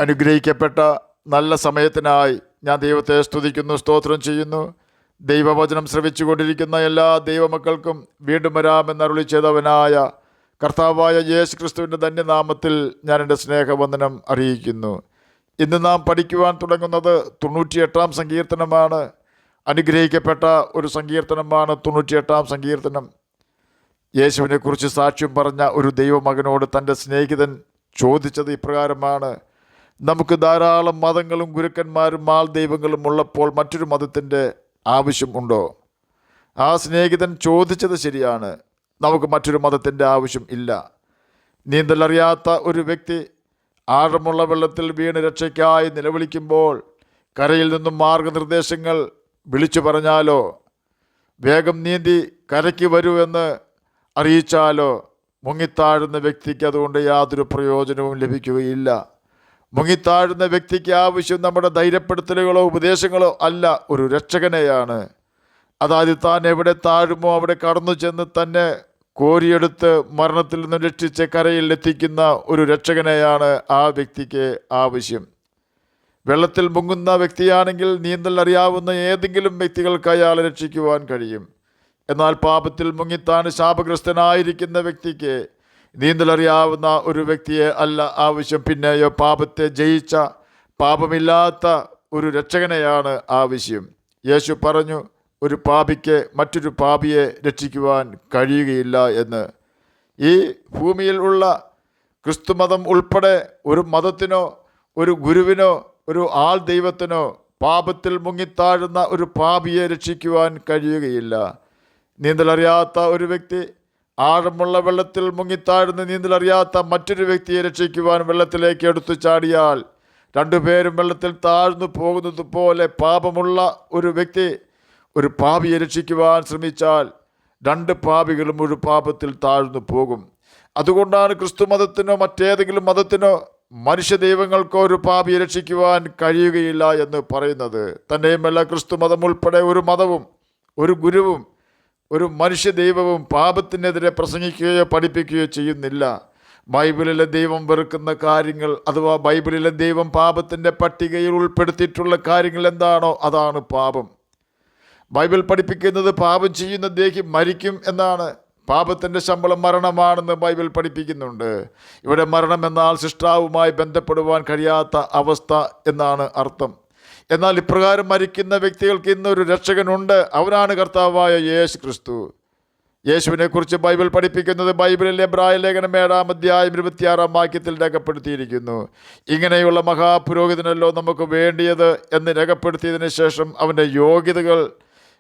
അനുഗ്രഹിക്കപ്പെട്ട നല്ല സമയത്തിനായി ഞാൻ ദൈവത്തെ സ്തുതിക്കുന്നു, സ്തോത്രം ചെയ്യുന്നു. ദൈവവചനം ശ്രവിച്ചുകൊണ്ടിരിക്കുന്ന എല്ലാ ദൈവമക്കൾക്കും വീണ്ടും വരാമെന്നരുളി ചെയ്തവനായ കർത്താവായ യേശു ക്രിസ്തുവിൻ്റെ ധന്യനാമത്തിൽ ഞാൻ എൻ്റെ സ്നേഹവന്ദനം അറിയിക്കുന്നു. ഇന്ന് നാം പഠിക്കുവാൻ തുടങ്ങുന്നത് 98-ാം സങ്കീർത്തനമാണ്. അനുഗ്രഹിക്കപ്പെട്ട ഒരു സങ്കീർത്തനമാണ് 98-ാം സങ്കീർത്തനം. യേശുവിനെക്കുറിച്ച് സാക്ഷ്യം പറഞ്ഞ ഒരു ദൈവമകനോട് തൻ്റെ സ്നേഹിതൻ ചോദിച്ചത് ഇപ്രകാരമാണ്: നമുക്ക് ധാരാളം മതങ്ങളും ഗുരുക്കന്മാരും മാൾ ദൈവങ്ങളും ഉള്ളപ്പോൾ മറ്റൊരു മതത്തിൻ്റെ ആവശ്യം ഉണ്ടോ? ആ സ്നേഹിതൻ ചോദിച്ചത് ശരിയാണ്. നമുക്ക് മറ്റൊരു മതത്തിൻ്റെ ആവശ്യം ഇല്ല. നീന്തലറിയാത്ത ഒരു വ്യക്തി ആഴമുള്ള വെള്ളത്തിൽ വീണ് രക്ഷയ്ക്കായി നിലവിളിക്കുമ്പോൾ കരയിൽ നിന്നും മാർഗനിർദ്ദേശങ്ങൾ വിളിച്ചു പറഞ്ഞാലോ, വേഗം നീന്തി കരയ്ക്ക് വരൂ എന്ന് അറിയിച്ചാലോ, മുങ്ങിത്താഴുന്ന വ്യക്തിക്ക് അതുകൊണ്ട് യാതൊരു പ്രയോജനവും ലഭിക്കുകയില്ല. മുങ്ങിത്താഴുന്ന വ്യക്തിക്ക് ആവശ്യം നമ്മുടെ ധൈര്യപ്പെടുത്തലുകളോ ഉപദേശങ്ങളോ അല്ല, ഒരു രക്ഷകനെയാണ്. അതായത് താൻ എവിടെ താഴുമോ അവിടെ കടന്നു ചെന്ന് തന്നെ കോരിയെടുത്ത് മരണത്തിൽ നിന്നും രക്ഷിച്ച് കരയിൽ എത്തിക്കുന്ന ഒരു രക്ഷകനെയാണ് ആ വ്യക്തിക്ക് ആവശ്യം. വെള്ളത്തിൽ മുങ്ങുന്ന വ്യക്തിയാണെങ്കിൽ നീന്തൽ അറിയാവുന്ന ഏതെങ്കിലും വ്യക്തികൾക്ക് അയാളെ രക്ഷിക്കുവാൻ കഴിയും. എന്നാൽ പാപത്തിൽ മുങ്ങിത്താൻ ശാപഗ്രസ്തനായിരിക്കുന്ന വ്യക്തിക്ക് നീന്തലറിയാവുന്ന ഒരു വ്യക്തിയെ അല്ല ആവശ്യം. പിന്നെയോ പാപത്തെ ജയിച്ച പാപമില്ലാത്ത ഒരു രക്ഷകനെയാണ് ആവശ്യം. യേശു പറഞ്ഞു, ഒരു പാപിക്ക് മറ്റൊരു പാപിയെ രക്ഷിക്കുവാൻ കഴിയുകയില്ല എന്ന്. ഈ ഭൂമിയിൽ ഉള്ള ക്രിസ്തുമതം ഉൾപ്പെടെ ഒരു മതത്തിനോ ഒരു ഗുരുവിനോ ഒരു ആൾ ദൈവത്തിനോ പാപത്തിൽ മുങ്ങിത്താഴുന്ന ഒരു പാപിയെ രക്ഷിക്കുവാൻ കഴിയുകയില്ല. നീന്തലറിയാത്ത ഒരു വ്യക്തി ആഴമുള്ള വെള്ളത്തിൽ മുങ്ങിത്താഴുന്ന നീന്തലറിയാത്ത മറ്റൊരു വ്യക്തിയെ രക്ഷിക്കുവാൻ വെള്ളത്തിലേക്ക് എടുത്തു ചാടിയാൽ രണ്ടുപേരും വെള്ളത്തിൽ താഴ്ന്നു പോകുന്നത് പോലെ പാപമുള്ള ഒരു വ്യക്തി ഒരു പാപിയെ രക്ഷിക്കുവാൻ ശ്രമിച്ചാൽ രണ്ട് പാപികളും ഒരു പാപത്തിൽ താഴ്ന്നു പോകും. അതുകൊണ്ടാണ് ക്രിസ്തു മതത്തിനോ മറ്റേതെങ്കിലും മതത്തിനോ മനുഷ്യ ദൈവങ്ങൾക്കോ ഒരു പാപിയെ രക്ഷിക്കുവാൻ കഴിയുകയില്ല എന്ന് പറയുന്നത്. തന്നെയുമല്ല, ക്രിസ്തു മതം ഉൾപ്പെടെ ഒരു മതവും ഒരു ഗുരുവും ഒരു മനുഷ്യ ദൈവവും പാപത്തിനെതിരെ പ്രസംഗിക്കുകയോ പഠിപ്പിക്കുകയോ ചെയ്യുന്നില്ല. ബൈബിളിലെ ദൈവം വെറുക്കുന്ന കാര്യങ്ങൾ, അഥവാ ബൈബിളിലെ ദൈവം പാപത്തിൻ്റെ പട്ടികയിൽ ഉൾപ്പെടുത്തിയിട്ടുള്ള കാര്യങ്ങൾ എന്താണോ അതാണ് പാപം. ബൈബിൾ പഠിപ്പിക്കുന്നത് പാപം ചെയ്യുന്ന ദേഹി മരിക്കും എന്നാണ്. പാപത്തിൻ്റെ ശമ്പളം മരണമാണെന്ന് ബൈബിൾ പഠിപ്പിക്കുന്നുണ്ട്. ഇവിടെ മരണം എന്നാൽ സൃഷ്ടാവുമായി ബന്ധപ്പെടുവാൻ കഴിയാത്ത അവസ്ഥ എന്നാണ് അർത്ഥം. എന്നാൽ ഇപ്രകാരം മരിക്കുന്ന വ്യക്തികൾക്ക് ഇന്നൊരു രക്ഷകനുണ്ട്. അവനാണ് കർത്താവായ യേശു ക്രിസ്തു. യേശുവിനെ കുറിച്ച് ബൈബിൾ പഠിപ്പിക്കുന്നത് ബൈബിളിലെ എബ്രായ ലേഖനം 7-ാം അധ്യായം 26-ാം വാക്യത്തിൽ രേഖപ്പെടുത്തിയിരിക്കുന്നു. ഇങ്ങനെയുള്ള മഹാപുരോഹിതനല്ലോ നമുക്ക് വേണ്ടിയത് എന്ന് രേഖപ്പെടുത്തിയതിനു ശേഷം അവൻ്റെ യോഗ്യതകൾ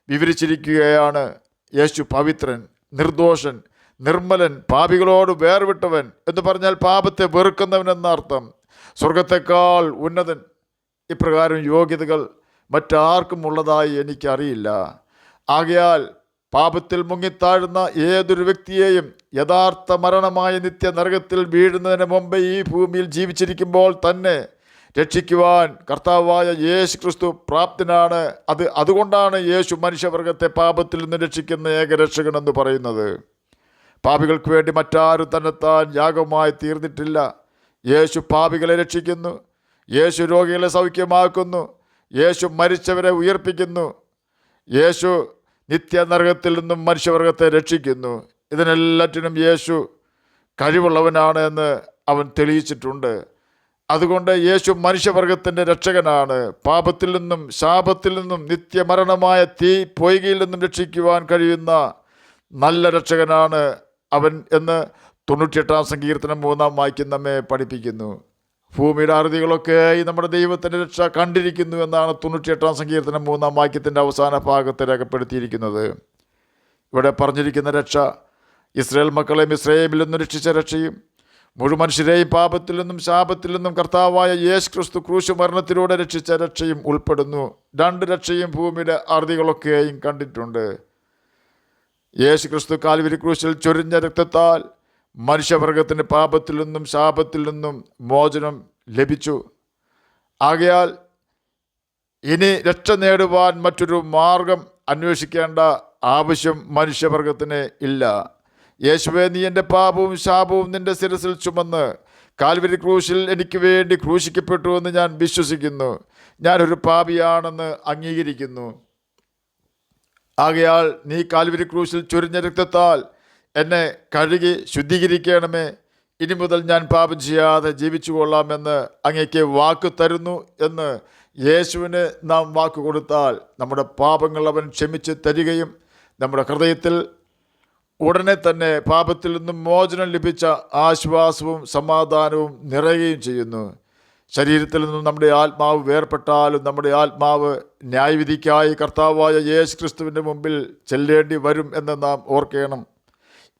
വിവരിച്ചിരിക്കുകയാണ്. യേശു പവിത്രൻ, നിർദോഷൻ, നിർമ്മലൻ, പാപികളോട് വേർവിട്ടവൻ എന്ന് പറഞ്ഞാൽ പാപത്തെ വെറുക്കുന്നവൻ എന്നർത്ഥം. സ്വർഗത്തെക്കാൾ ഉന്നതൻ. ഇപ്രകാരം യോഗ്യതകൾ മറ്റാർക്കും ഉള്ളതായി എനിക്കറിയില്ല. ആകയാൽ പാപത്തിൽ മുങ്ങിത്താഴുന്ന ഏതൊരു വ്യക്തിയെയും യഥാർത്ഥ മരണമായ നിത്യനരകത്തിൽ വീഴുന്നതിന് മുമ്പ് ഈ ഭൂമിയിൽ ജീവിച്ചിരിക്കുമ്പോൾ തന്നെ രക്ഷിക്കുവാൻ കർത്താവായ യേശു ക്രിസ്തു പ്രാപ്തനാണ്. അതുകൊണ്ടാണ് യേശു മനുഷ്യവർഗത്തെ പാപത്തിൽ നിന്ന് രക്ഷിക്കുന്ന ഏകരക്ഷകൻ എന്ന് പറയുന്നത്. പാപികൾക്ക് വേണ്ടി മറ്റാരും തന്നെത്താൻ യാഗമായി തീർന്നിട്ടില്ല. യേശു പാപികളെ രക്ഷിക്കുന്നു. യേശു രോഗികളെ സൗഖ്യമാക്കുന്നു. യേശു മരിച്ചവരെ ഉയർപ്പിക്കുന്നു. യേശു നിത്യനരകത്തിൽ നിന്നും മനുഷ്യവർഗത്തെ രക്ഷിക്കുന്നു. ഇതിനെല്ലാറ്റിനും യേശു കഴിവുള്ളവനാണ് എന്ന് അവൻ തെളിയിച്ചിട്ടുണ്ട്. അതുകൊണ്ട് യേശു മനുഷ്യവർഗത്തിൻ്റെ രക്ഷകനാണ്. പാപത്തിൽ നിന്നും ശാപത്തിൽ നിന്നും നിത്യമരണമായ തീ പൊയ്കയിൽ നിന്നും രക്ഷിക്കുവാൻ കഴിയുന്ന നല്ല രക്ഷകനാണ് അവൻ എന്ന് 98-ാം സങ്കീർത്തനം 3-ാം വാക്യം നമ്മെ പഠിപ്പിക്കുന്നു. ഭൂമിയുടെ അറുതികളൊക്കെ നമ്മുടെ ദൈവത്തിൻ്റെ രക്ഷ കണ്ടിരിക്കുന്നു എന്നാണ് 98-ാം സങ്കീർത്തനം 3-ാം വാക്യത്തിൻ്റെ അവസാന ഭാഗത്ത് രേഖപ്പെടുത്തിയിരിക്കുന്നത്. ഇവിടെ പറഞ്ഞിരിക്കുന്ന രക്ഷ ഇസ്രായേൽ മക്കളെ മിസ്രയീമിൽ നിന്നും രക്ഷിച്ച രക്ഷയും മുഴുവൻ മനുഷ്യരെയും പാപത്തിൽ നിന്നും ശാപത്തിൽ നിന്നും കർത്താവായ യേശു ക്രിസ്തു ക്രൂശ് മരണത്തിലൂടെ രക്ഷിച്ച രക്ഷയും ഉൾപ്പെടുന്നു. രണ്ട് രക്ഷയും ഭൂമിയുടെ അറുതികളൊക്കെയും കണ്ടിട്ടുണ്ട്. യേശു ക്രിസ്തു കാൽവരി ക്രൂശിൽ ചൊരിഞ്ഞ രക്തത്താൽ മനുഷ്യവർഗത്തിന് പാപത്തിൽ നിന്നും ശാപത്തിൽ നിന്നും മോചനം ലഭിച്ചു. ആകയാൽ ഇനി രക്ഷ നേടുവാൻ മറ്റൊരു മാർഗം അന്വേഷിക്കേണ്ട ആവശ്യം മനുഷ്യവർഗത്തിന് ഇല്ല. യേശുവേ, നീ എൻ്റെ പാപവും ശാപവും നിൻ്റെ ശിരസിൽ ചുമന്ന് കാൽവരി ക്രൂശിൽ എനിക്ക് വേണ്ടി ക്രൂശിക്കപ്പെട്ടു എന്ന് ഞാൻ വിശ്വസിക്കുന്നു. ഞാനൊരു പാപിയാണെന്ന് അംഗീകരിക്കുന്നു. ആകയാൽ നീ കാൽവരി ക്രൂശിൽ ചൊരിഞ്ഞ രക്തത്താൽ എന്നെ കഴുകി ശുദ്ധീകരിക്കണമേ. ഇനി മുതൽ ഞാൻ പാപം ചെയ്യാതെ ജീവിച്ചു കൊള്ളാമെന്ന് അങ്ങേക്ക് വാക്ക് തരുന്നു എന്ന് യേശുവിന് നാം വാക്ക് കൊടുത്താൽ നമ്മുടെ പാപങ്ങൾ അവൻ ക്ഷമിച്ച് തരികയും നമ്മുടെ ഹൃദയത്തിൽ ഉടനെ തന്നെ പാപത്തിൽ നിന്നും മോചനം ലഭിച്ച ആശ്വാസവും സമാധാനവും നിറയുകയും ചെയ്യുന്നു. ശരീരത്തിൽ നിന്നും നമ്മുടെ ആത്മാവ് വേർപെട്ടാലും നമ്മുടെ ആത്മാവ് ന്യായവിധിക്കായി കർത്താവായ യേശു ക്രിസ്തുവിൻ്റെ മുമ്പിൽ ചെല്ലേണ്ടി വരും എന്ന് നാം ഓർക്കണം.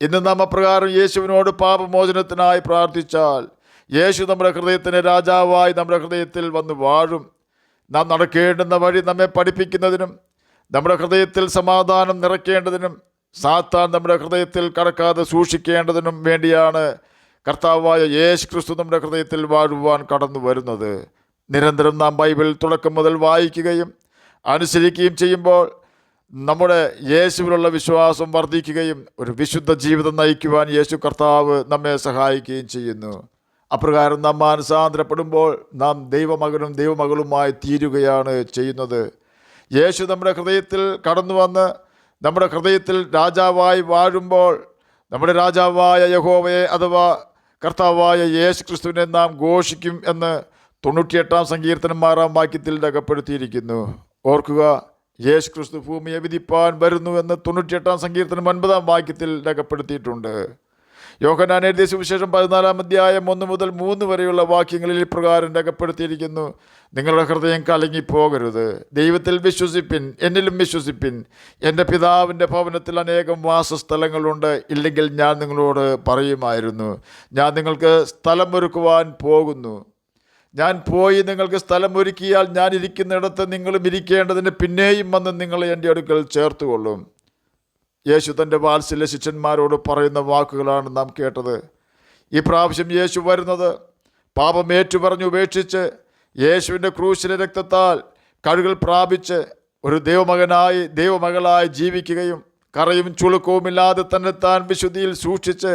ഇന്ന് നാം അപ്രകാരം യേശുവിനോട് പാപമോചനത്തിനായി പ്രാർത്ഥിച്ചാൽ യേശു നമ്മുടെ ഹൃദയത്തിന് രാജാവായി നമ്മുടെ ഹൃദയത്തിൽ വന്ന് വാഴും. നാം നടക്കേണ്ടുന്ന വഴി നമ്മെ പഠിപ്പിക്കുന്നതിനും നമ്മുടെ ഹൃദയത്തിൽ സമാധാനം നിറയ്ക്കേണ്ടതിനും സാത്താൻ നമ്മുടെ ഹൃദയത്തിൽ കടക്കാതെ സൂക്ഷിക്കേണ്ടതിനും വേണ്ടിയാണ് കർത്താവായ യേശു ക്രിസ്തു നമ്മുടെ ഹൃദയത്തിൽ വാഴുവാൻ കടന്നു വരുന്നത്. നിരന്തരം നാം ബൈബിൾ തുടക്കം മുതൽ വായിക്കുകയും അനുസരിക്കുകയും ചെയ്യുമ്പോൾ നമ്മുടെ യേശുവിലുള്ള വിശ്വാസം വർദ്ധിക്കുകയും ഒരു വിശുദ്ധ ജീവിതം നയിക്കുവാൻ യേശു കർത്താവ് നമ്മെ സഹായിക്കുകയും ചെയ്യുന്നു. അപ്രകാരം നാം മാനസാന്തരപ്പെടുമ്പോൾ നാം ദൈവമകനും ദൈവമകളുമായി തീരുകയാണ് ചെയ്യുന്നത്. യേശു നമ്മുടെ ഹൃദയത്തിൽ കടന്നു വന്ന് നമ്മുടെ ഹൃദയത്തിൽ രാജാവായി വാഴുമ്പോൾ നമ്മുടെ രാജാവായ യഹോവയെ അഥവാ കർത്താവായ യേശു ക്രിസ്തുവിനെ നാം ഘോഷിക്കും എന്ന് 98-ാം സങ്കീർത്തനം 6-ാം വാക്യത്തിൽ രേഖപ്പെടുത്തിയിരിക്കുന്നു. ഓർക്കുക, യേശു ക്രിസ്തു ഭൂമിയെ വിധിപ്പാൻ വരുന്നു എന്ന് 98-ാം സങ്കീർത്തനം 9-ാം വാക്യത്തിൽ രേഖപ്പെടുത്തിയിട്ടുണ്ട്. യോഹന്നാൻ എഴുതിയ സുവിശേഷം 14-ാം അധ്യായം 1 മുതൽ 3 വരെയുള്ള വാക്യങ്ങളിൽ ഇപ്രകാരം രേഖപ്പെടുത്തിയിരിക്കുന്നു: നിങ്ങളുടെ ഹൃദയം കലങ്ങിപ്പോകരുത്. ദൈവത്തിൽ വിശ്വസിപ്പിൻ, എന്നിലും വിശ്വസിപ്പിൻ. എൻ്റെ പിതാവിൻ്റെ ഭവനത്തിൽ അനേകം വാസസ്ഥലങ്ങളുണ്ട്. ഇല്ലെങ്കിൽ ഞാൻ നിങ്ങളോട് പറയുമായിരുന്നു. ഞാൻ നിങ്ങൾക്ക് സ്ഥലമൊരുക്കുവാൻ പോകുന്നു. ഞാൻ പോയി നിങ്ങൾക്ക് സ്ഥലം ഒരുക്കിയാൽ ഞാൻ ഇരിക്കുന്നിടത്ത് നിങ്ങളും ഇരിക്കേണ്ടതിന് പിന്നെയും വന്ന് നിങ്ങളെ എൻ്റെ അടുക്കൽ ചേർത്തുകൊള്ളും. യേശു തൻ്റെ വാത്സല്യ ശിഷ്യന്മാരോട് പറയുന്ന വാക്കുകളാണ് നാം കേട്ടത്. ഈ പ്രാവശ്യം യേശു വരുന്നത് പാപം ഏറ്റുപറഞ്ഞ് ഉപേക്ഷിച്ച് യേശുവിൻ്റെ ക്രൂശിലെ രക്തത്താൽ കഴുകൽ പ്രാപിച്ച് ഒരു ദൈവമകനായി ദൈവമകളായി ജീവിക്കുകയും കറയും ചുളുക്കവുമില്ലാതെ തന്നെത്താൻ വിശുദ്ധിയിൽ സൂക്ഷിച്ച്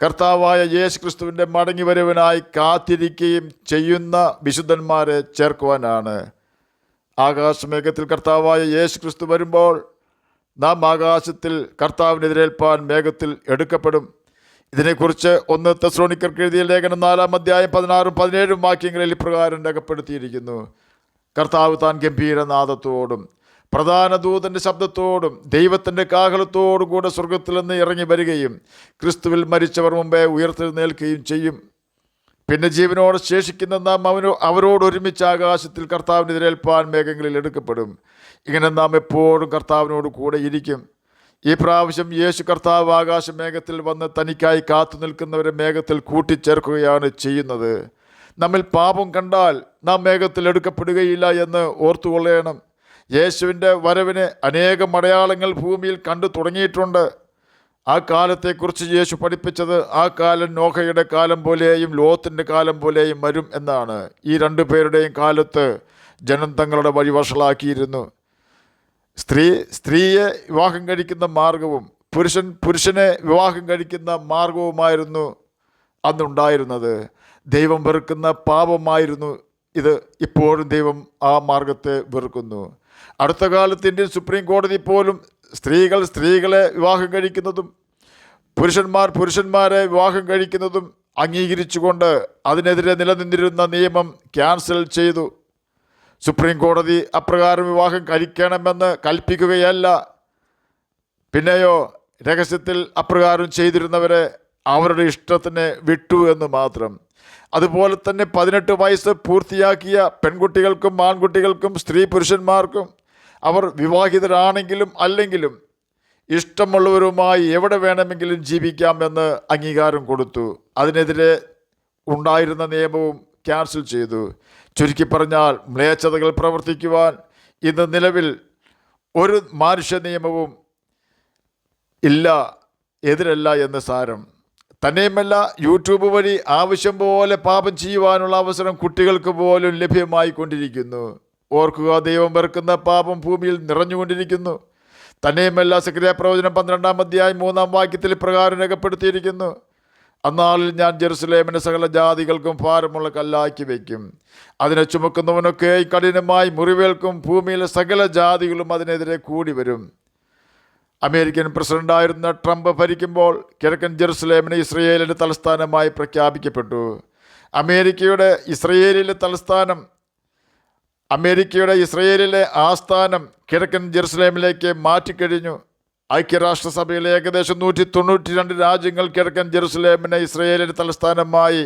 കർത്താവായ യേശു ക്രിസ്തുവിൻ്റെ മടങ്ങി വരവിനായി കാത്തിരിക്കുകയും ചെയ്യുന്ന വിശുദ്ധന്മാരെ ചേർക്കുവാനാണ്. ആകാശമേഘത്തിൽ കർത്താവായ യേശു ക്രിസ്തു വരുമ്പോൾ നാം ആകാശത്തിൽ കർത്താവിനെതിരേൽപ്പാൻ മേഘത്തിൽ എടുക്കപ്പെടും. ഇതിനെക്കുറിച്ച് 1 തെസ്സലോനിക്കർക്ക് എഴുതിയ ലേഖനം 4-ാം അധ്യായം 16-ഉം 17-ഉം വാക്യങ്ങളിൽ ഇപ്രകാരം രേഖപ്പെടുത്തിയിരിക്കുന്നു: കർത്താവ് താൻ ഗംഭീരനാദത്തോടും പ്രധാന ദൂതൻ്റെ ശബ്ദത്തോടും ദൈവത്തിൻ്റെ കാഹളത്തോടും കൂടെ സ്വർഗത്തിൽ നിന്ന് ഇറങ്ങി വരികയും ക്രിസ്തുവിൽ മരിച്ചവർ മുമ്പേ ഉയർത്തെഴുന്നേൽക്കുകയും ചെയ്യും. പിന്നെ ജീവനോട് ശേഷിക്കുന്ന നാം അവരോട് ഒരുമിച്ച് ആകാശത്തിൽ കർത്താവിനെതിരേൽപ്പാൻ മേഘങ്ങളിൽ എടുക്കപ്പെടും. ഇങ്ങനെ നാം എപ്പോഴും കർത്താവിനോട് കൂടെ ഇരിക്കും. ഈ പ്രാവശ്യം യേശു കർത്താവ് ആകാശമേഘത്തിൽ വന്ന് തനിക്കായി കാത്തു നിൽക്കുന്നവരെ മേഘത്തിൽ കൂട്ടിച്ചേർക്കുകയാണ് ചെയ്യുന്നത്. നമ്മിൽ പാപം കണ്ടാൽ നാം മേഘത്തിൽ എടുക്കപ്പെടുകയില്ല എന്ന് ഓർത്തുകൊള്ളണം. യേശുവിൻ്റെ വരവിന് അനേകം അടയാളങ്ങൾ ഭൂമിയിൽ കണ്ടു തുടങ്ങിയിട്ടുണ്ട്. ആ കാലത്തെക്കുറിച്ച് യേശു പഠിപ്പിച്ചത് ആ കാലം നോഹയുടെ കാലം പോലെയും ലോത്തിൻ്റെ കാലം പോലെയും വരും എന്നാണ്. ഈ 2 പേരുടെയും കാലത്ത് ജനം തങ്ങളുടെ വഴി വഷളാക്കിയിരുന്നു. സ്ത്രീയെ വിവാഹം കഴിക്കുന്ന മാർഗവും പുരുഷനെ വിവാഹം കഴിക്കുന്ന മാർഗവുമായിരുന്നു അന്നുണ്ടായിരുന്നത്. ദൈവം വെറുക്കുന്ന പാപമായിരുന്നു ഇത്. ഇപ്പോഴും ദൈവം ആ മാർഗത്തെ വെറുക്കുന്നു. അടുത്ത കാലത്ത് ഇന്ത്യൻ സുപ്രീം കോടതി പോലും സ്ത്രീകളെ വിവാഹം കഴിക്കുന്നതും പുരുഷന്മാരെ വിവാഹം കഴിക്കുന്നതും അംഗീകരിച്ചുകൊണ്ട് അതിനെതിരെ നിലനിന്നിരുന്ന നിയമം ക്യാൻസൽ ചെയ്തു. സുപ്രീം കോടതി അപ്രകാരം വിവാഹം കഴിക്കണമെന്ന് കൽപ്പിക്കുകയല്ല, പിന്നെയോ രഹസ്യത്തിൽ അപ്രകാരം ചെയ്തിരുന്നവരെ അവരുടെ ഇഷ്ടത്തിന് വിട്ടു എന്ന് മാത്രം. അതുപോലെ തന്നെ 18 വയസ്സ് പൂർത്തിയാക്കിയ പെൺകുട്ടികൾക്കും ആൺകുട്ടികൾക്കും സ്ത്രീ പുരുഷന്മാർക്കും അവർ വിവാഹിതരാണെങ്കിലും അല്ലെങ്കിലും ഇഷ്ടമുള്ളവരുമായി എവിടെ വേണമെങ്കിലും ജീവിക്കാമെന്ന് അംഗീകാരം കൊടുത്തു. അതിനെതിരെ ഉണ്ടായിരുന്ന നിയമവും ക്യാൻസൽ ചെയ്തു. ചുരുക്കി പറഞ്ഞാൽ മ്ലേച്ഛതകൾ പ്രവർത്തിക്കുവാൻ ഇന്ന് നിലവിൽ ഒരു മാനുഷ്യ നിയമവും ഇല്ല, എതിരല്ല എന്ന് സാരം. തന്നെയുമല്ല, യൂട്യൂബ് വഴി ആവശ്യം പോലെ പാപം ചെയ്യുവാനുള്ള അവസരം കുട്ടികൾക്ക് പോലും ലഭ്യമായി കൊണ്ടിരിക്കുന്നു. ഓർക്കുക, ദൈവം വെറുക്കുന്ന പാപം ഭൂമിയിൽ നിറഞ്ഞുകൊണ്ടിരിക്കുന്നു. തന്നെയുമല്ല, സക്രിയ പ്രവചനം 12-ാം അധ്യായം 3-ാം വാക്യത്തിൽ പ്രകാരം രേഖപ്പെടുത്തിയിരിക്കുന്നു: അന്നാളിൽ ഞാൻ ജെറുസലേമിനെ സകല ജാതികൾക്കും ഭാരമുള്ള കല്ലാക്കി വയ്ക്കും. അതിനെ ചുമക്കുന്നവനൊക്കെ കഠിനമായി മുറിവേൽക്കും. ഭൂമിയിലെ സകല ജാതികളും അതിനെതിരെ കൂടി വരും. അമേരിക്കൻ പ്രസിഡന്റായിരുന്ന ട്രംപ് ഭരിക്കുമ്പോൾ കിഴക്കൻ ജെറുസലേമിനെ ഇസ്രയേലിൻ്റെ തലസ്ഥാനമായി പ്രഖ്യാപിക്കപ്പെട്ടു. അമേരിക്കയുടെ ഇസ്രയേലിലെ ആസ്ഥാനം കിഴക്കൻ ജെറുസലേമിലേക്ക് മാറ്റിക്കഴിഞ്ഞു. ഐക്യരാഷ്ട്രസഭയിലെ ഏകദേശം 192 രാജ്യങ്ങൾ കിഴക്കൻ ജെറുസലേമിനെ ഇസ്രയേലിൻ്റെ തലസ്ഥാനമായി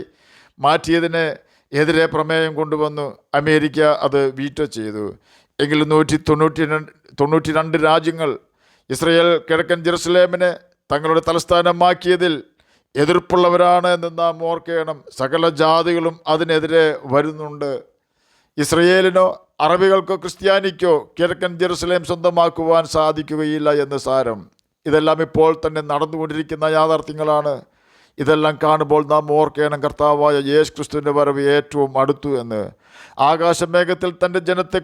മാറ്റിയതിന് എതിരെ പ്രമേയം കൊണ്ടുവന്നു. അമേരിക്ക അത് വീറ്റോ ചെയ്തു. എങ്കിലും 192 രാജ്യങ്ങൾ ഇസ്രയേൽ കിഴക്കൻ ജെറുസലേമിനെ തങ്ങളുടെ തലസ്ഥാനമാക്കിയതിൽ എതിർപ്പുള്ളവരാണ് എന്ന് നാം ഓർക്കണം. സകല ജാതികളും അതിനെതിരെ വരുന്നുണ്ട്. ഇസ്രയേലിനോ അറബികൾക്കോ ക്രിസ്ത്യാനിക്കോ കിഴക്കൻ ജെറുസലേം സ്വന്തമാക്കുവാൻ സാധിക്കുകയില്ല എന്ന് സാരം. ഇതെല്ലാം ഇപ്പോൾ തന്നെ നടന്നുകൊണ്ടിരിക്കുന്ന യാഥാർത്ഥ്യങ്ങളാണ്. ഇതെല്ലാം കാണുമ്പോൾ നാം ഓർക്കണം, കർത്താവായ യേശു ക്രിസ്തുവിൻ്റെ വരവ് ഏറ്റവും അടുത്തു എന്ന്. ആകാശമേഘത്തിൽ തൻ്റെ ജനത്തെ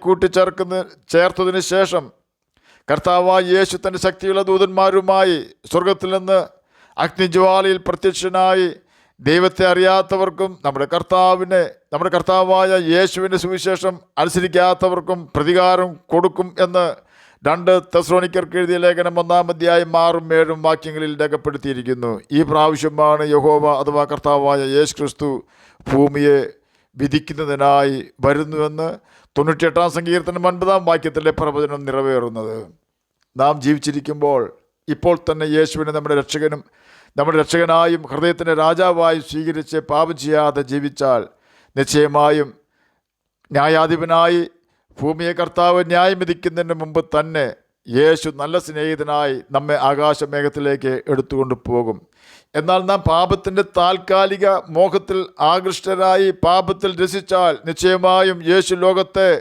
ചേർത്തതിന് ശേഷം കർത്താവായ യേശു തൻ്റെ ശക്തിയുള്ള ദൂതന്മാരുമായി സ്വർഗത്തിൽ നിന്ന് അഗ്നിജ്വാലയിൽ പ്രത്യക്ഷനായി ദൈവത്തെ അറിയാത്തവർക്കും നമ്മുടെ കർത്താവായ യേശുവിൻ്റെ സുവിശേഷം അനുസരിക്കാത്തവർക്കും പ്രതികാരം കൊടുക്കും എന്ന് 2 തെസ്സലോനിക്കർക്ക് എഴുതിയ ലേഖനം 1-ാം അധ്യായം 6-7 വാക്യങ്ങളിൽ രേഖപ്പെടുത്തിയിരിക്കുന്നു. ഈ പ്രാവശ്യമാണ് യഹോവ അഥവാ കർത്താവായ യേശു ക്രിസ്തു ഭൂമിയെ വിധിക്കുന്നതിനായി വരുന്നുവെന്ന് 98-ാം സങ്കീർത്തനം 9-ാം വാക്യത്തിലെ പ്രവചനം നിറവേറുന്നത്. നാം ജീവിച്ചിരിക്കുമ്പോൾ ഇപ്പോൾ തന്നെ യേശുവിനെ നമ്മുടെ രക്ഷകനായും ഹൃദയത്തിൻ്റെ രാജാവായും സ്വീകരിച്ച് പാപം ചെയ്യാതെ ജീവിച്ചാൽ നിശ്ചയമായും ന്യായാധിപനായി ഭൂമിയെ കർത്താവ് ന്യായം വിധിക്കുന്നതിന് മുമ്പ് തന്നെ യേശു നല്ല സ്നേഹിതനായി നമ്മെ ആകാശമേഘത്തിലേക്ക് എടുത്തുകൊണ്ട് പോകും. എന്നാൽ നാം പാപത്തിൻ്റെ താൽക്കാലിക മോഹത്തിൽ ആകൃഷ്ടരായി പാപത്തിൽ രസിച്ചാൽ നിശ്ചയമായും യേശു ലോകത്തെ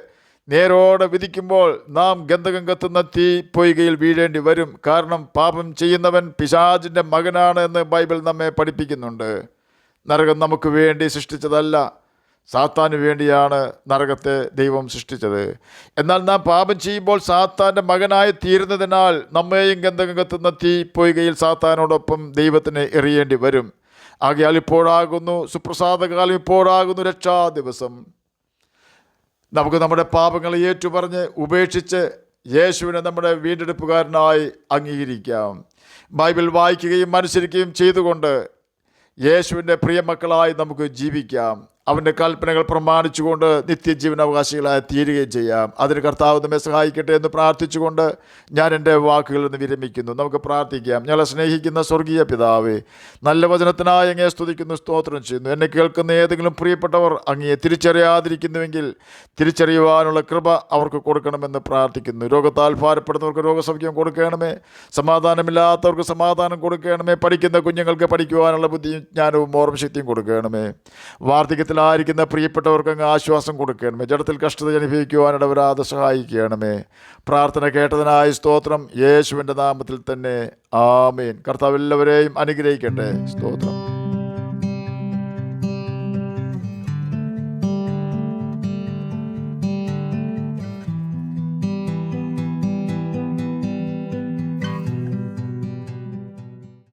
നേരോടെ വിധിക്കുമ്പോൾ നാം ഗന്ധകം കത്തുന്ന തീ പൊയ്കയിൽ വീഴേണ്ടി വരും. കാരണം പാപം ചെയ്യുന്നവൻ പിശാചിൻ്റെ മകനാണ് എന്ന് ബൈബിൾ നമ്മെ പഠിപ്പിക്കുന്നുണ്ട്. നരകം നമുക്ക് വേണ്ടി സൃഷ്ടിച്ചതല്ല, സാത്താന് വേണ്ടിയാണ് നരകത്തെ ദൈവം സൃഷ്ടിച്ചത്. എന്നാൽ നാം പാപം ചെയ്യുമ്പോൾ സാത്താൻ്റെ മകനായി തീരുന്നതിനാൽ നമ്മെയും ഗന്ധകം കത്തുന്ന തീ പൊയ്കയിൽ സാത്താനോടൊപ്പം ദൈവത്തിന് എറിയേണ്ടി വരും. ആകയാൽ ഇപ്പോഴാകുന്നു സുപ്രസാദകാലം, ഇപ്പോഴാകുന്നു രക്ഷാ ദിവസം. നമുക്ക് നമ്മുടെ പാപങ്ങളെ ഏറ്റുപറഞ്ഞ് ഉപേക്ഷിച്ച് യേശുവിനെ നമ്മുടെ വീണ്ടെടുപ്പുകാരനായി അംഗീകരിക്കാം. ബൈബിൾ വായിക്കുകയും അനുസരിക്കുകയും ചെയ്തുകൊണ്ട് യേശുവിൻ്റെ പ്രിയമക്കളായി നമുക്ക് ജീവിക്കാം. അവൻ്റെ കൽപ്പനകൾ പ്രമാണിച്ചുകൊണ്ട് നിത്യജീവനാവകാശികളായി തീരുകയും ചെയ്യാം. അതിന് കർത്താവ് നമ്മെ സഹായിക്കട്ടെ എന്ന് പ്രാർത്ഥിച്ചുകൊണ്ട് ഞാൻ എൻ്റെ വാക്കുകളിൽ നിന്ന് വിരമിക്കുന്നു. നമുക്ക് പ്രാർത്ഥിക്കാം. ഞങ്ങളെ സ്നേഹിക്കുന്ന സ്വർഗീയ പിതാവേ, നല്ല വചനത്തിനായി അങ്ങയെ സ്തുതിക്കുന്നു, സ്തോത്രം ചെയ്യുന്നു. എന്നെ കേൾക്കുന്ന ഏതെങ്കിലും പ്രിയപ്പെട്ടവർ അങ്ങയെ തിരിച്ചറിയാതിരിക്കുന്നുവെങ്കിൽ തിരിച്ചറിയുവാനുള്ള കൃപ അവർക്ക് കൊടുക്കണമെന്ന് പ്രാർത്ഥിക്കുന്നു. രോഗത്താൽ ഭാരപ്പെടുന്നവർക്ക് രോഗസൗഖ്യം കൊടുക്കണമേ. സമാധാനമില്ലാത്തവർക്ക് സമാധാനം കൊടുക്കണമേ. പഠിക്കുന്ന കുഞ്ഞുങ്ങൾക്ക് പഠിക്കുവാനുള്ള ബുദ്ധിയും ജ്ഞാനവും ഓർമ്മശക്തിയും കൊടുക്കണമേ. വാർദ്ധക്യത്തിലായിരിക്കുന്ന പ്രിയപ്പെട്ടവർക്ക് അങ്ങ് ആശ്വാസം കൊടുക്കണമേ. ജഡത്തിൽ കഷ്ടത അനുഭവിക്കുവാനിടവരാതെ സഹായിക്കണമേ. പ്രാർത്ഥന കേട്ടതിനായി സ്തോത്രം. യേശുവിൻ്റെ നാമത്തിൽ തന്നെ ആമേൻ. കർത്താവ് എല്ലാവരെയും അനുഗ്രഹിക്കട്ടെ. സ്തോത്രം.